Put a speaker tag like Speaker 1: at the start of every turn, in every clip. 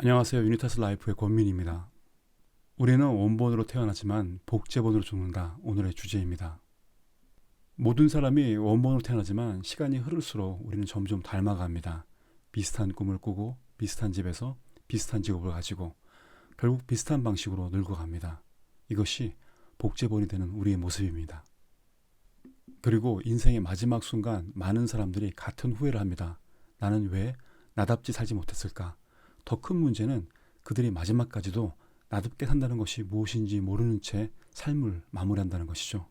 Speaker 1: 안녕하세요. 유니타스 라이프의 권민입니다. 우리는 원본으로 태어나지만 복제본으로 죽는다. 오늘의 주제입니다. 모든 사람이 원본으로 태어나지만 시간이 흐를수록 우리는 점점 닮아갑니다. 비슷한 꿈을 꾸고 비슷한 집에서 비슷한 직업을 가지고 결국 비슷한 방식으로 늙어갑니다. 이것이 복제본이 되는 우리의 모습입니다. 그리고 인생의 마지막 순간 많은 사람들이 같은 후회를 합니다. 나는 왜 나답지 살지 못했을까? 더 큰 문제는 그들이 마지막까지도 나답게 산다는 것이 무엇인지 모르는 채 삶을 마무리한다는 것이죠.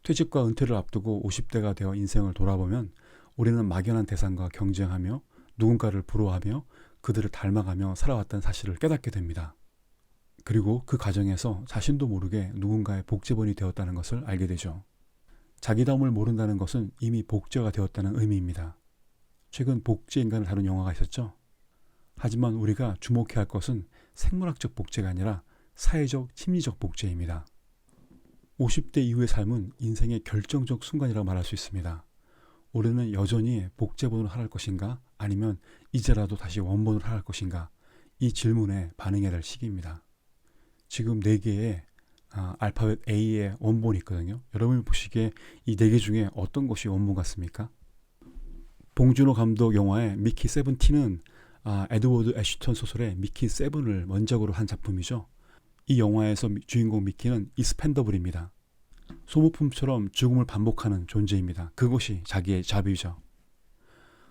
Speaker 1: 퇴직과 은퇴를 앞두고 50대가 되어 인생을 돌아보면 우리는 막연한 대상과 경쟁하며 누군가를 부러워하며 그들을 닮아가며 살아왔다는 사실을 깨닫게 됩니다. 그리고 그 과정에서 자신도 모르게 누군가의 복제본이 되었다는 것을 알게 되죠. 자기다움을 모른다는 것은 이미 복제가 되었다는 의미입니다. 최근 복제 인간을 다룬 영화가 있었죠. 하지만 우리가 주목해야 할 것은 생물학적 복제가 아니라 사회적, 심리적 복제입니다. 50대 이후의 삶은 인생의 결정적 순간이라고 말할 수 있습니다. 우리는 여전히 복제본으로 살아갈 것인가 아니면 이제라도 다시 원본으로 살아갈 것인가 이 질문에 반응해야 될 시기입니다. 지금 4개의 알파벳 A의 원본이 있거든요. 여러분이 보시기에 이 4개 중에 어떤 것이 원본 같습니까? 봉준호 감독 영화의 미키 세븐틴은 에드워드 애쉬턴 소설의 미키 세븐을 원작으로 한 작품이죠. 이 영화에서 주인공 미키는 익스펜더블입니다. 소모품처럼 죽음을 반복하는 존재입니다. 그것이 자기의 자비죠.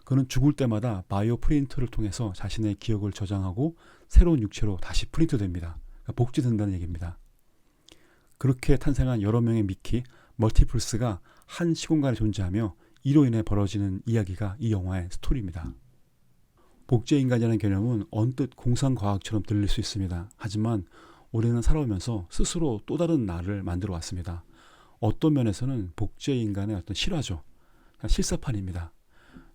Speaker 1: 그는 죽을 때마다 바이오 프린터를 통해서 자신의 기억을 저장하고 새로운 육체로 다시 프린트됩니다. 그러니까 복제된다는 얘기입니다. 그렇게 탄생한 여러 명의 미키, 멀티플스가 한 시공간에 존재하며 이로 인해 벌어지는 이야기가 이 영화의 스토리입니다. 복제인간이라는 개념은 언뜻 공상과학처럼 들릴 수 있습니다. 하지만 우리는 살아오면서 스스로 또 다른 나를 만들어 왔습니다. 어떤 면에서는 복제인간의 어떤 실화죠. 실사판입니다.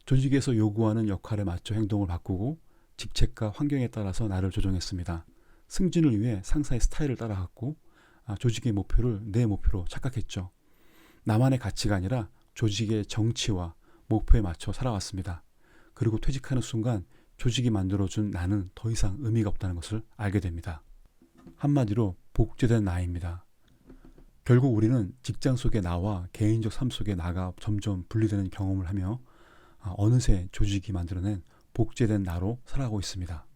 Speaker 1: 조직에서 요구하는 역할에 맞춰 행동을 바꾸고 직책과 환경에 따라서 나를 조정했습니다. 승진을 위해 상사의 스타일을 따라갔고 조직의 목표를 내 목표로 착각했죠. 나만의 가치가 아니라 조직의 정치와 목표에 맞춰 살아왔습니다. 그리고 퇴직하는 순간 조직이 만들어준 나는 더 이상 의미가 없다는 것을 알게 됩니다. 한마디로 복제된 나입니다. 결국 우리는 직장 속의 나와 개인적 삶 속의 나가 점점 분리되는 경험을 하며 어느새 조직이 만들어낸 복제된 나로 살아가고 있습니다.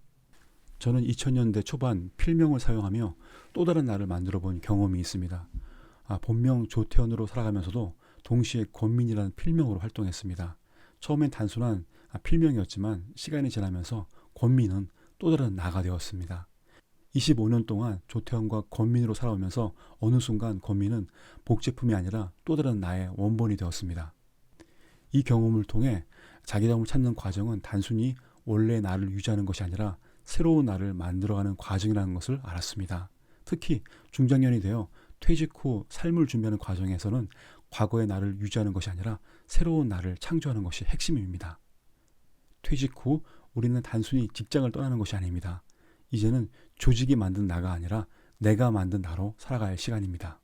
Speaker 1: 저는 2000년대 초반 필명을 사용하며 또 다른 나를 만들어 본 경험이 있습니다. 본명 조태현으로 살아가면서도 동시에 권민이라는 필명으로 활동했습니다. 처음엔 단순한 필명이었지만 시간이 지나면서 권민은 또 다른 나가 되었습니다. 25년 동안 조태현과 권민으로 살아오면서 어느 순간 권민은 복제품이 아니라 또 다른 나의 원본이 되었습니다. 이 경험을 통해 자기다움을 찾는 과정은 단순히 원래 나를 유지하는 것이 아니라 새로운 나를 만들어가는 과정이라는 것을 알았습니다. 특히 중장년이 되어 퇴직 후 삶을 준비하는 과정에서는 과거의 나를 유지하는 것이 아니라 새로운 나를 창조하는 것이 핵심입니다. 퇴직 후 우리는 단순히 직장을 떠나는 것이 아닙니다. 이제는 조직이 만든 나가 아니라 내가 만든 나로 살아갈 시간입니다.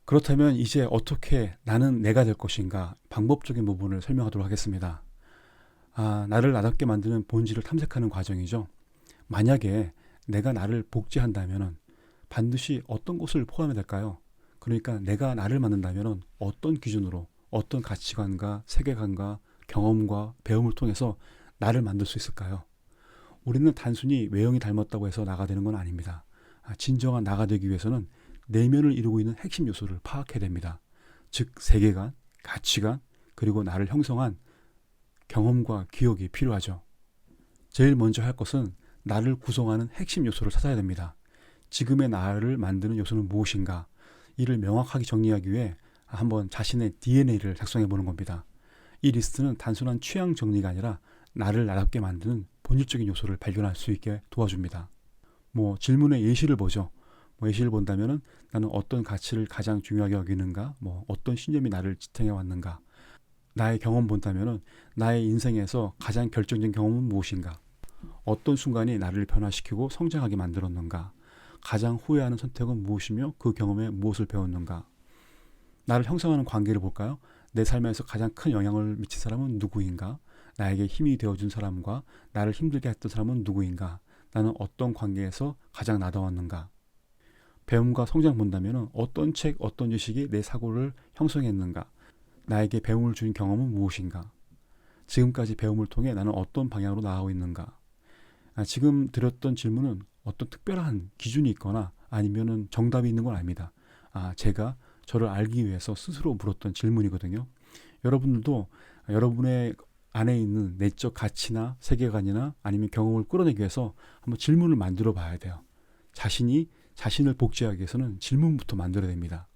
Speaker 1: 그렇다면 이제 어떻게 나는 내가 될 것인가 방법적인 부분을 설명하도록 하겠습니다. 나를 나답게 만드는 본질을 탐색하는 과정이죠. 만약에 내가 나를 복제한다면 반드시 어떤 것을 포함해야 될까요? 그러니까 내가 나를 만든다면 어떤 기준으로 어떤 가치관과 세계관과 경험과 배움을 통해서 나를 만들 수 있을까요? 우리는 단순히 외형이 닮았다고 해서 나가 되는 건 아닙니다. 진정한 나가 되기 위해서는 내면을 이루고 있는 핵심 요소를 파악해야 됩니다. 즉 세계관, 가치관, 그리고 나를 형성한 경험과 기억이 필요하죠. 제일 먼저 할 것은 나를 구성하는 핵심 요소를 찾아야 됩니다. 지금의 나를 만드는 요소는 무엇인가? 이를 명확하게 정리하기 위해 한번 자신의 DNA를 작성해 보는 겁니다. 이 리스트는 단순한 취향 정리가 아니라 나를 나답게 만드는 본질적인 요소를 발견할 수 있게 도와줍니다. 질문의 예시를 보죠. 예시를 본다면은 나는 어떤 가치를 가장 중요하게 여기는가? 어떤 신념이 나를 지탱해 왔는가? 나의 경험 본다면은 나의 인생에서 가장 결정적인 경험은 무엇인가? 어떤 순간이 나를 변화시키고 성장하게 만들었는가? 가장 후회하는 선택은 무엇이며 그 경험에 무엇을 배웠는가? 나를 형성하는 관계를 볼까요? 내 삶에서 가장 큰 영향을 미친 사람은 누구인가? 나에게 힘이 되어준 사람과 나를 힘들게 했던 사람은 누구인가? 나는 어떤 관계에서 가장 나다웠는가? 배움과 성장 본다면 어떤 책, 어떤 지식이 내 사고를 형성했는가? 나에게 배움을 준 경험은 무엇인가? 지금까지 배움을 통해 나는 어떤 방향으로 나아가고 있는가? 지금 드렸던 질문은 어떤 특별한 기준이 있거나 아니면은 정답이 있는 건 아닙니다. 제가 저를 알기 위해서 스스로 물었던 질문이거든요. 여러분들도 여러분의 안에 있는 내적 가치나 세계관이나 아니면 경험을 끌어내기 위해서 한번 질문을 만들어 봐야 돼요. 자신이 자신을 복제하기 위해서는 질문부터 만들어야 됩니다.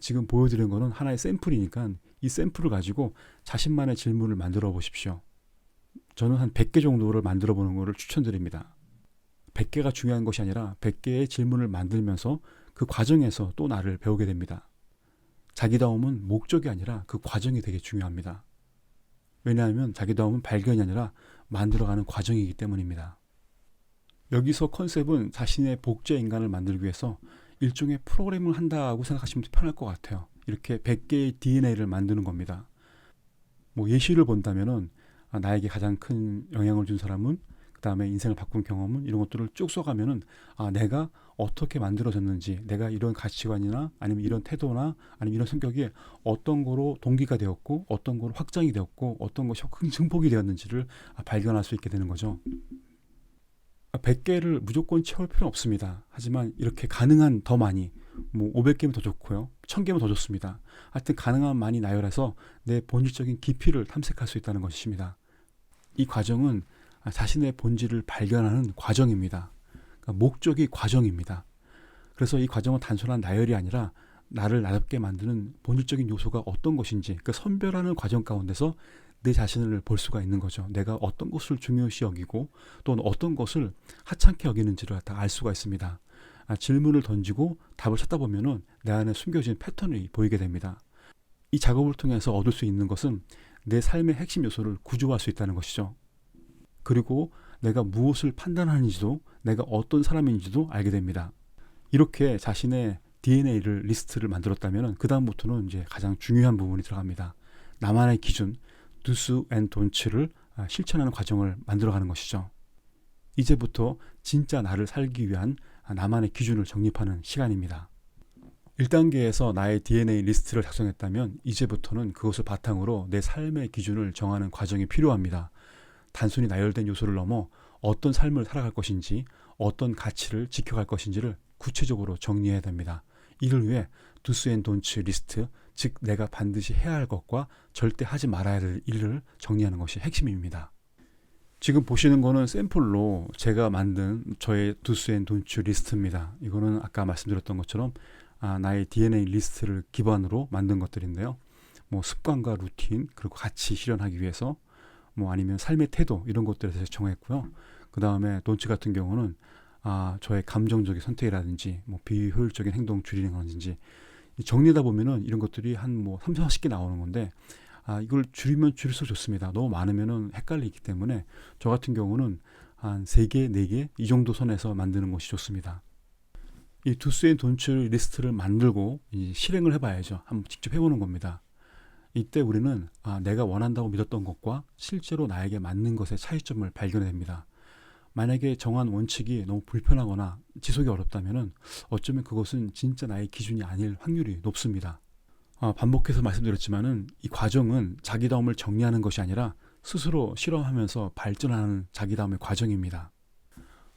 Speaker 1: 지금 보여드린 거는 하나의 샘플이니까 이 샘플을 가지고 자신만의 질문을 만들어 보십시오. 저는 한 100개 정도를 만들어 보는 것을 추천드립니다. 100개가 중요한 것이 아니라 100개의 질문을 만들면서 그 과정에서 또 나를 배우게 됩니다. 자기다움은 목적이 아니라 그 과정이 되게 중요합니다. 왜냐하면 자기다움은 발견이 아니라 만들어가는 과정이기 때문입니다. 여기서 컨셉은 자신의 복제 인간을 만들기 위해서 일종의 프로그램을 한다고 생각하시면 편할 것 같아요. 이렇게 100개의 DNA를 만드는 겁니다. 예시를 본다면은 나에게 가장 큰 영향을 준 사람은, 그 다음에 인생을 바꾼 경험은, 이런 것들을 쭉 써가면은 내가 어떻게 만들어졌는지, 내가 이런 가치관이나 아니면 이런 태도나 아니면 이런 성격이 어떤 거로 동기가 되었고 어떤 거로 확장이 되었고 어떤 것이 증폭이 되었는지를 발견할 수 있게 되는 거죠. 100개를 무조건 채울 필요는 없습니다. 하지만 이렇게 가능한 더 많이, 500개면 더 좋고요. 1000개면 더 좋습니다. 하여튼 가능한 많이 나열해서 내 본질적인 깊이를 탐색할 수 있다는 것입니다. 이 과정은 자신의 본질을 발견하는 과정입니다. 그러니까 목적이 과정입니다. 그래서 이 과정은 단순한 나열이 아니라 나를 나답게 만드는 본질적인 요소가 어떤 것인지 그 선별하는 과정 가운데서 내 자신을 볼 수가 있는 거죠. 내가 어떤 것을 중요시 여기고 또는 어떤 것을 하찮게 여기는지를 다 알 수가 있습니다. 질문을 던지고 답을 찾다 보면은 내 안에 숨겨진 패턴이 보이게 됩니다. 이 작업을 통해서 얻을 수 있는 것은 내 삶의 핵심 요소를 구조할 수 있다는 것이죠. 그리고 내가 무엇을 판단하는지도, 내가 어떤 사람인지도 알게 됩니다. 이렇게 자신의 DNA를 리스트를 만들었다면 그 다음부터는 이제 가장 중요한 부분이 들어갑니다. 나만의 기준, do's and don'ts를 실천하는 과정을 만들어가는 것이죠. 이제부터 진짜 나를 살기 위한 나만의 기준을 정립하는 시간입니다. 1단계에서 나의 DNA 리스트를 작성했다면 이제부터는 그것을 바탕으로 내 삶의 기준을 정하는 과정이 필요합니다. 단순히 나열된 요소를 넘어 어떤 삶을 살아갈 것인지, 어떤 가치를 지켜갈 것인지를 구체적으로 정리해야 됩니다. 이를 위해 do's and don'ts 리스트, 즉 내가 반드시 해야 할 것과 절대 하지 말아야 할 일을 정리하는 것이 핵심입니다. 지금 보시는 거는 샘플로 제가 만든 저의 do's and don'ts 리스트입니다. 이거는 아까 말씀드렸던 것처럼 나의 DNA 리스트를 기반으로 만든 것들인데요. 습관과 루틴, 그리고 가치 실현하기 위해서 아니면 삶의 태도, 이런 것들에 대해서 정했고요. 그 다음에 돈츠 같은 경우는 저의 감정적인 선택이라든지 비효율적인 행동 줄이는 거든지 정리하다 보면은 이런 것들이 한 3, 40개 나오는 건데 이걸 줄이면 줄일수록 좋습니다. 너무 많으면은 헷갈리기 때문에 저 같은 경우는 한 3개, 4개 이 정도 선에서 만드는 것이 좋습니다. 이 do's and don'ts 리스트를 만들고 실행을 해봐야죠. 한번 직접 해보는 겁니다. 이때 우리는 내가 원한다고 믿었던 것과 실제로 나에게 맞는 것의 차이점을 발견해냅니다. 만약에 정한 원칙이 너무 불편하거나 지속이 어렵다면 어쩌면 그것은 진짜 나의 기준이 아닐 확률이 높습니다. 반복해서 말씀드렸지만은 이 과정은 자기다움을 정리하는 것이 아니라 스스로 실험하면서 발전하는 자기다움의 과정입니다.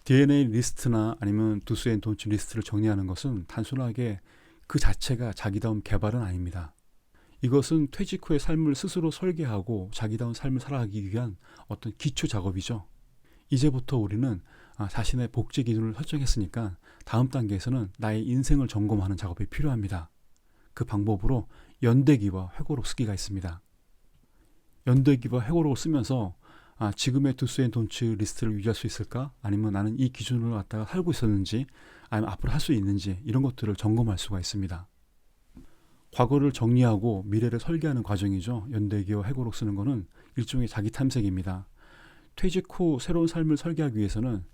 Speaker 1: DNA 리스트나 아니면 do's and don'ts 리스트를 정리하는 것은 단순하게 그 자체가 자기다움 개발은 아닙니다. 이것은 퇴직 후의 삶을 스스로 설계하고 자기다운 삶을 살아가기 위한 어떤 기초 작업이죠. 이제부터 우리는 자신의 복제 기준을 설정했으니까 다음 단계에서는 나의 인생을 점검하는 작업이 필요합니다. 그 방법으로 연대기와 회고록 쓰기가 있습니다. 연대기와 회고록을 쓰면서 지금의 do's and don'ts 리스트를 유지할 수 있을까? 아니면 나는 이 기준을 갖다가 살고 있었는지, 아니면 앞으로 할 수 있는지, 이런 것들을 점검할 수가 있습니다. 과거를 정리하고 미래를 설계하는 과정이죠. 연대기와 회고록 쓰는 것은 일종의 자기 탐색입니다. 퇴직 후 새로운 삶을 설계하기 위해서는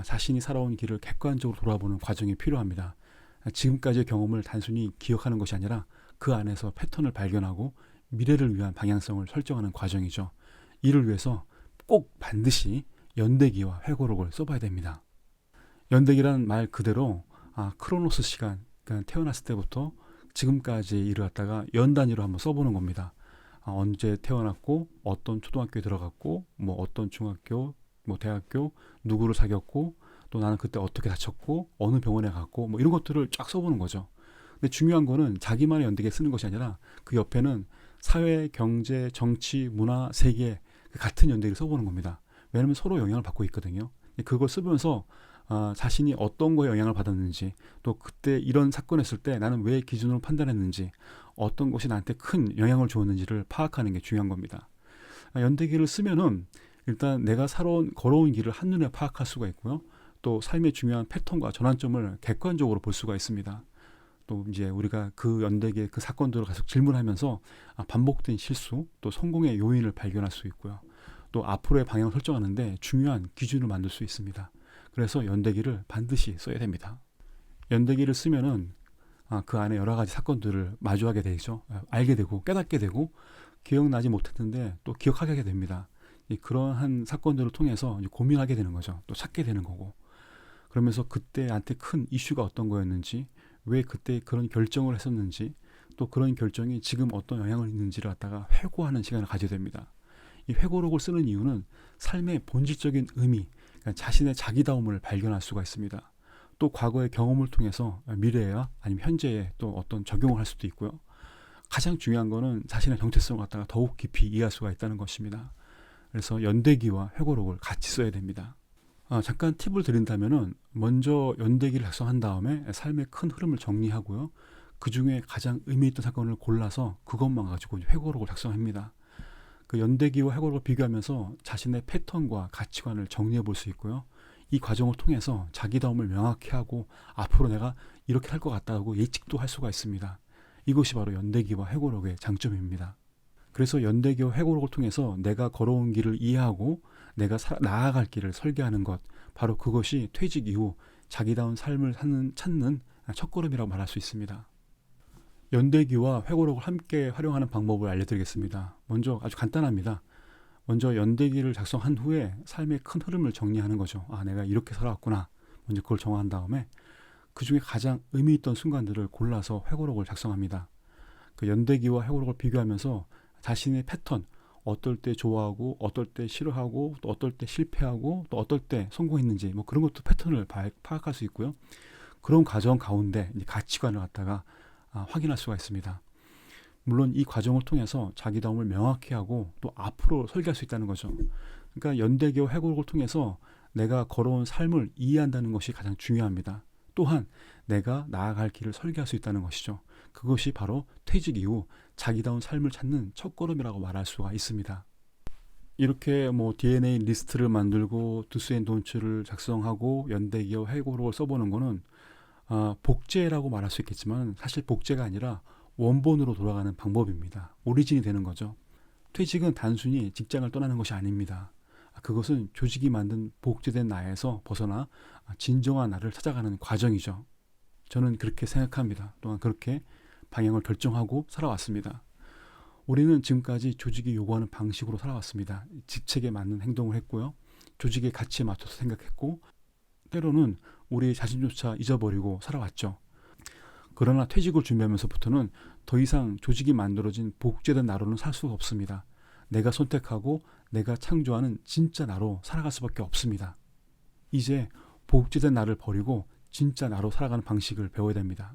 Speaker 1: 자신이 살아온 길을 객관적으로 돌아보는 과정이 필요합니다. 지금까지의 경험을 단순히 기억하는 것이 아니라 그 안에서 패턴을 발견하고 미래를 위한 방향성을 설정하는 과정이죠. 이를 위해서 꼭 반드시 연대기와 회고록을 써봐야 됩니다. 연대기란 말 그대로 크로노스 시간, 그러니까 태어났을 때부터 지금까지 일을 갖다가 연 단위로 한번 써보는 겁니다. 언제 태어났고, 어떤 초등학교에 들어갔고, 뭐 어떤 중학교, 뭐 대학교, 누구를 사귀었고, 또 나는 그때 어떻게 다쳤고, 어느 병원에 갔고, 뭐 이런 것들을 쫙 써보는 거죠. 근데 중요한 거는 자기만의 연대기에 쓰는 것이 아니라 그 옆에는 사회, 경제, 정치, 문화, 세계 같은 연대기를 써보는 겁니다. 왜냐하면 서로 영향을 받고 있거든요. 그걸 쓰면서 자신이 어떤 거에 영향을 받았는지, 또 그때 이런 사건을 했을 때 나는 왜 기준으로 판단했는지, 어떤 것이 나한테 큰 영향을 주었는지를 파악하는 게 중요한 겁니다. 연대기를 쓰면은 일단 내가 걸어온 길을 한눈에 파악할 수가 있고요. 또 삶의 중요한 패턴과 전환점을 객관적으로 볼 수가 있습니다. 또 이제 우리가 그 연대기의 그 사건들을 계속 질문하면서 반복된 실수, 또 성공의 요인을 발견할 수 있고요. 또 앞으로의 방향을 설정하는데 중요한 기준을 만들 수 있습니다. 그래서 연대기를 반드시 써야 됩니다. 연대기를 쓰면은 그 안에 여러 가지 사건들을 마주하게 되죠. 알게 되고 깨닫게 되고 기억나지 못했는데 또 기억하게 됩니다. 그러한 사건들을 통해서 고민하게 되는 거죠. 또 찾게 되는 거고. 그러면서 그때한테 큰 이슈가 어떤 거였는지, 왜 그때 그런 결정을 했었는지, 또 그런 결정이 지금 어떤 영향을 있는지를 갖다가 회고하는 시간을 가져야 됩니다. 이 회고록을 쓰는 이유는 삶의 본질적인 의미, 그러니까 자신의 자기다움을 발견할 수가 있습니다. 또 과거의 경험을 통해서 미래와 아니면 현재에 또 어떤 적용을 할 수도 있고요. 가장 중요한 거는 자신의 정체성을 갖다가 더욱 깊이 이해할 수가 있다는 것입니다. 그래서 연대기와 회고록을 같이 써야 됩니다. 잠깐 팁을 드린다면은 먼저 연대기를 작성한 다음에 삶의 큰 흐름을 정리하고요. 그 중에 가장 의미 있던 사건을 골라서 그것만 가지고 회고록을 작성합니다. 그 연대기와 회고록을 비교하면서 자신의 패턴과 가치관을 정리해 볼 수 있고요. 이 과정을 통해서 자기다움을 명확히 하고 앞으로 내가 이렇게 할 것 같다고 예측도 할 수가 있습니다. 이것이 바로 연대기와 회고록의 장점입니다. 그래서 연대기와 회고록을 통해서 내가 걸어온 길을 이해하고 내가 나아갈 길을 설계하는 것, 바로 그것이 퇴직 이후 자기다운 삶을 찾는 첫걸음이라고 말할 수 있습니다. 연대기와 회고록을 함께 활용하는 방법을 알려드리겠습니다. 먼저 아주 간단합니다. 먼저 연대기를 작성한 후에 삶의 큰 흐름을 정리하는 거죠. 내가 이렇게 살아왔구나. 먼저 그걸 정한 다음에 그 중에 가장 의미 있던 순간들을 골라서 회고록을 작성합니다. 그 연대기와 회고록을 비교하면서 자신의 패턴, 어떨 때 좋아하고 어떨 때 싫어하고 또 어떨 때 실패하고 또 어떨 때 성공했는지 뭐 그런 것도 패턴을 파악할 수 있고요. 그런 과정 가운데 가치관을 갖다가 확인할 수가 있습니다. 물론 이 과정을 통해서 자기다움을 명확히 하고 또 앞으로 설계할 수 있다는 거죠. 그러니까 연대기와 회고록을 통해서 내가 걸어온 삶을 이해한다는 것이 가장 중요합니다. 또한 내가 나아갈 길을 설계할 수 있다는 것이죠. 그것이 바로 퇴직 이후 자기다운 삶을 찾는 첫걸음이라고 말할 수가 있습니다. 이렇게 DNA 리스트를 만들고 두스 앤 돈츠를 작성하고 연대기와 회고록을 써보는 거는 복제라고 말할 수 있겠지만 사실 복제가 아니라 원본으로 돌아가는 방법입니다. 오리진이 되는 거죠. 퇴직은 단순히 직장을 떠나는 것이 아닙니다. 그것은 조직이 만든 복제된 나에서 벗어나 진정한 나를 찾아가는 과정이죠. 저는 그렇게 생각합니다. 또한 그렇게 방향을 결정하고 살아왔습니다. 우리는 지금까지 조직이 요구하는 방식으로 살아왔습니다. 직책에 맞는 행동을 했고요. 조직의 가치에 맞춰서 생각했고 때로는 우리 자신조차 잊어버리고 살아왔죠. 그러나 퇴직을 준비하면서부터는 더 이상 조직이 만들어진 복제된 나로는 살 수가 없습니다. 내가 선택하고 내가 창조하는 진짜 나로 살아갈 수밖에 없습니다. 이제 복제된 나를 버리고 진짜 나로 살아가는 방식을 배워야 됩니다.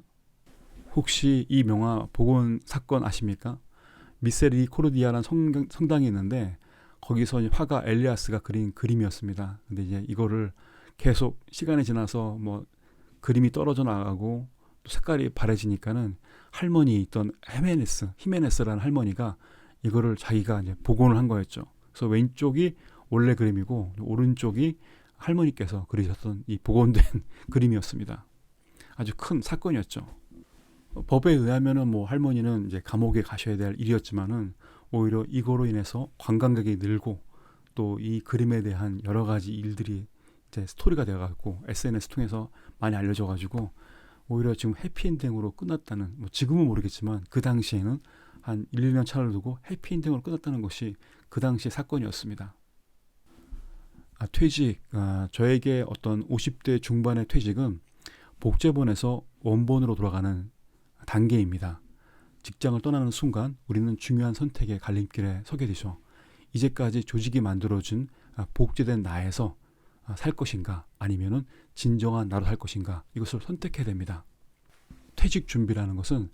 Speaker 1: 혹시 이 명화 복원 사건 아십니까? 미세리코르디아라는 성당이 있는데 거기서 화가 엘리아스가 그린 그림이었습니다. 근데 이제 이거를 계속 시간이 지나서 그림이 떨어져 나가고 또 색깔이 바래지니까는 할머니 있던 히메네스라는 할머니가 이거를 자기가 이제 복원을 한 거였죠. 그래서 왼쪽이 원래 그림이고 오른쪽이 할머니께서 그리셨던 이 복원된 그림이었습니다. 아주 큰 사건이었죠. 법에 의하면은 할머니는 이제 감옥에 가셔야 될 일이었지만은 오히려 이거로 인해서 관광객이 늘고 또 이 그림에 대한 여러 가지 일들이 이제 스토리가 되어가지고 SNS 통해서 많이 알려져가지고 오히려 지금 해피엔딩으로 끝났다는 지금은 모르겠지만 그 당시에는 한 1, 2년 차를 두고 해피엔딩으로 끝났다는 것이 그 당시 사건이었습니다. 퇴직, 저에게 어떤 50대 중반의 퇴직은 복제본에서 원본으로 돌아가는 단계입니다. 직장을 떠나는 순간 우리는 중요한 선택의 갈림길에 서게 되죠. 이제까지 조직이 만들어준 복제된 나에서 살 것인가, 아니면은 진정한 나로 살 것인가, 이것을 선택해야 됩니다. 퇴직 준비라는 것은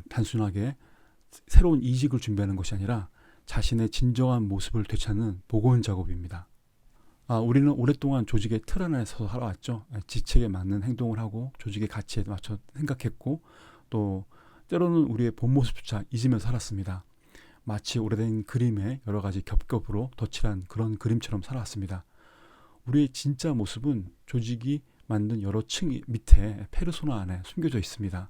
Speaker 1: 단순하게 새로운 이직을 준비하는 것이 아니라 자신의 진정한 모습을 되찾는 복원 작업입니다. 우리는 오랫동안 조직의 틀 안에서 살아왔죠. 지책에 맞는 행동을 하고 조직의 가치에 맞춰 생각했고, 또 때로는 우리의 본 모습조차 잊으면서 살았습니다. 마치 오래된 그림에 여러 가지 겹겹으로 덧칠한 그런 그림처럼 살아왔습니다. 우리의 진짜 모습은 조직이 만든 여러 층 밑에 페르소나 안에 숨겨져 있습니다.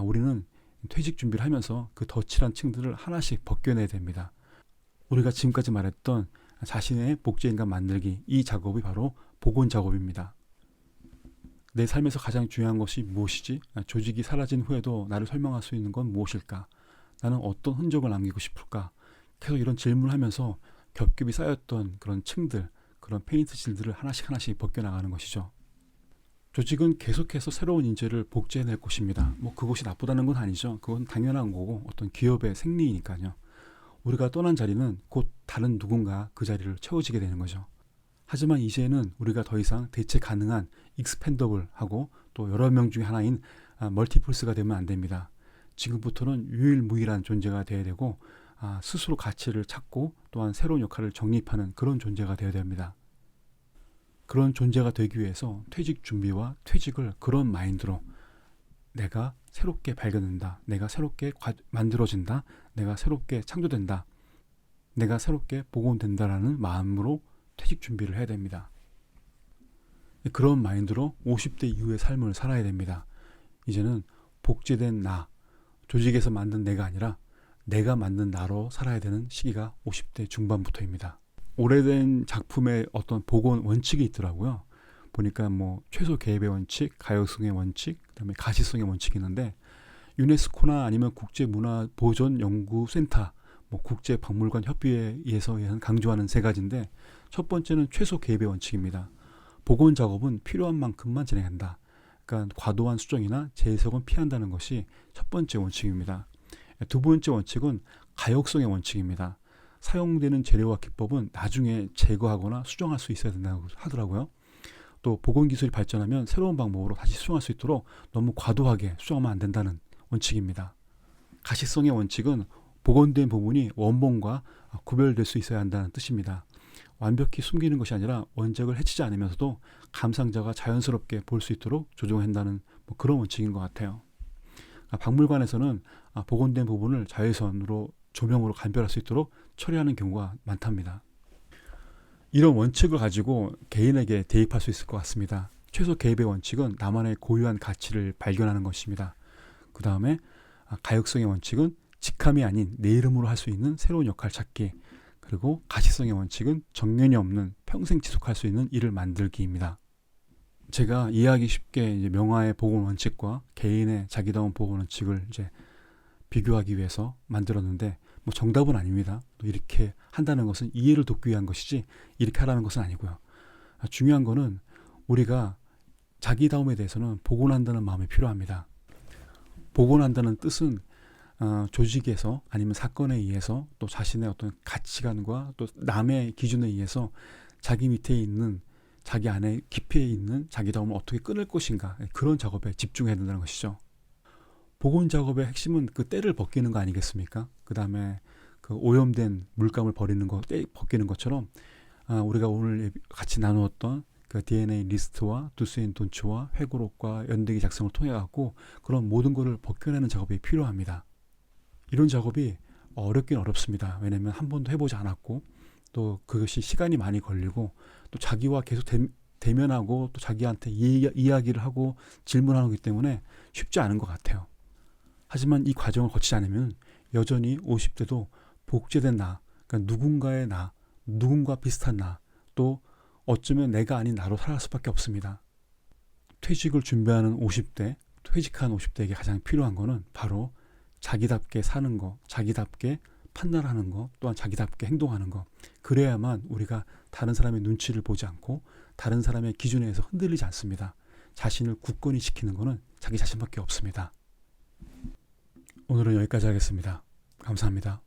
Speaker 1: 우리는 퇴직 준비를 하면서 그 덧칠한 층들을 하나씩 벗겨내야 됩니다. 우리가 지금까지 말했던 자신의 복제인간 만들기, 이 작업이 바로 복원 작업입니다. 내 삶에서 가장 중요한 것이 무엇이지? 조직이 사라진 후에도 나를 설명할 수 있는 건 무엇일까? 나는 어떤 흔적을 남기고 싶을까? 계속 이런 질문을 하면서 겹겹이 쌓였던 그런 층들, 그런 페인트 질들을 하나씩 벗겨나가는 것이죠. 조직은 계속해서 새로운 인재를 복제해낼 곳입니다. 그것이 나쁘다는 건 아니죠. 그건 당연한 거고 어떤 기업의 생리니까요. 우리가 떠난 자리는 곧 다른 누군가 그 자리를 채워지게 되는 거죠. 하지만 이제는 우리가 더 이상 대체 가능한 익스펜더블하고 또 여러 명 중에 하나인 멀티플스가 되면 안 됩니다. 지금부터는 유일무이한 존재가 되어야 되고, 스스로 가치를 찾고 또한 새로운 역할을 정립하는 그런 존재가 되어야 됩니다. 그런 존재가 되기 위해서 퇴직 준비와 퇴직을 그런 마인드로, 내가 새롭게 발견된다, 내가 새롭게 만들어진다, 내가 새롭게 창조된다, 내가 새롭게 복원된다라는 마음으로 퇴직 준비를 해야 됩니다. 그런 마인드로 50대 이후의 삶을 살아야 됩니다. 이제는 복제된 나, 조직에서 만든 내가 아니라 내가 만든 나로 살아야 되는 시기가 50대 중반부터입니다. 오래된 작품의 어떤 복원 원칙이 있더라고요. 보니까 최소 개입의 원칙, 가역성의 원칙, 그다음에 가시성의 원칙이 있는데, 유네스코나 아니면 국제문화보존연구센터, 국제박물관 협의회에 의해서 강조하는 세 가지인데, 첫 번째는 최소 개입의 원칙입니다. 복원 작업은 필요한 만큼만 진행한다. 그러니까 과도한 수정이나 재해석은 피한다는 것이 첫 번째 원칙입니다. 두 번째 원칙은 가역성의 원칙입니다. 사용되는 재료와 기법은 나중에 제거하거나 수정할 수 있어야 된다고 하더라고요. 또 복원 기술이 발전하면 새로운 방법으로 다시 수정할 수 있도록 너무 과도하게 수정하면 안 된다는 원칙입니다. 가시성의 원칙은 복원된 부분이 원본과 구별될 수 있어야 한다는 뜻입니다. 완벽히 숨기는 것이 아니라 원작을 해치지 않으면서도 감상자가 자연스럽게 볼 수 있도록 조정한다는 그런 원칙인 것 같아요. 박물관에서는 복원된 부분을 자외선으로 조명으로 감별할 수 있도록 처리하는 경우가 많답니다. 이런 원칙을 가지고 개인에게 대입할 수 있을 것 같습니다. 최소 개입의 원칙은 나만의 고유한 가치를 발견하는 것입니다. 그 다음에 가역성의 원칙은 직함이 아닌 내 이름으로 할 수 있는 새로운 역할 찾기, 그리고 가시성의 원칙은 정년이 없는 평생 지속할 수 있는 일을 만들기입니다. 제가 이해하기 쉽게 명화의 복원 원칙과 개인의 자기다운 복원 원칙을 비교하기 위해서 만들었는데, 정답은 아닙니다. 또 이렇게 한다는 것은 이해를 돕기 위한 것이지 이렇게 하라는 것은 아니고요. 중요한 거는 우리가 자기다움에 대해서는 복원한다는 마음이 필요합니다. 복원한다는 뜻은 조직에서 아니면 사건에 의해서 또 자신의 어떤 가치관과 또 남의 기준에 의해서 자기 밑에 있는, 자기 안에 깊이 있는 자기다움을 어떻게 끊을 것인가, 그런 작업에 집중해야 된다는 것이죠. 복원 작업의 핵심은 그 때를 벗기는 거 아니겠습니까? 그 다음에 그 오염된 물감을 버리는 거, 때 벗기는 것처럼 우리가 오늘 같이 나누었던 그 DNA 리스트와 두스인 돈츠와 회고록과 연대기 작성을 통해 갖고 그런 모든 것을 벗겨내는 작업이 필요합니다. 이런 작업이 어렵긴 어렵습니다. 왜냐하면 한 번도 해보지 않았고, 또 그것이 시간이 많이 걸리고, 또 자기와 계속 대면하고 또 자기한테 이야기를 하고 질문하는 거기 때문에 쉽지 않은 것 같아요. 하지만 이 과정을 거치지 않으면 여전히 50대도 복제된 나, 그러니까 누군가의 나, 누군가 비슷한 나, 또 어쩌면 내가 아닌 나로 살아갈 수밖에 없습니다. 퇴직을 준비하는 50대, 퇴직한 50대에게 가장 필요한 거는 바로 자기답게 사는 거, 자기답게 판단하는 거, 또한 자기답게 행동하는 거. 그래야만 우리가 다른 사람의 눈치를 보지 않고 다른 사람의 기준에 의해서 흔들리지 않습니다. 자신을 굳건히 지키는 것은 자기 자신밖에 없습니다. 오늘은 여기까지 하겠습니다. 감사합니다.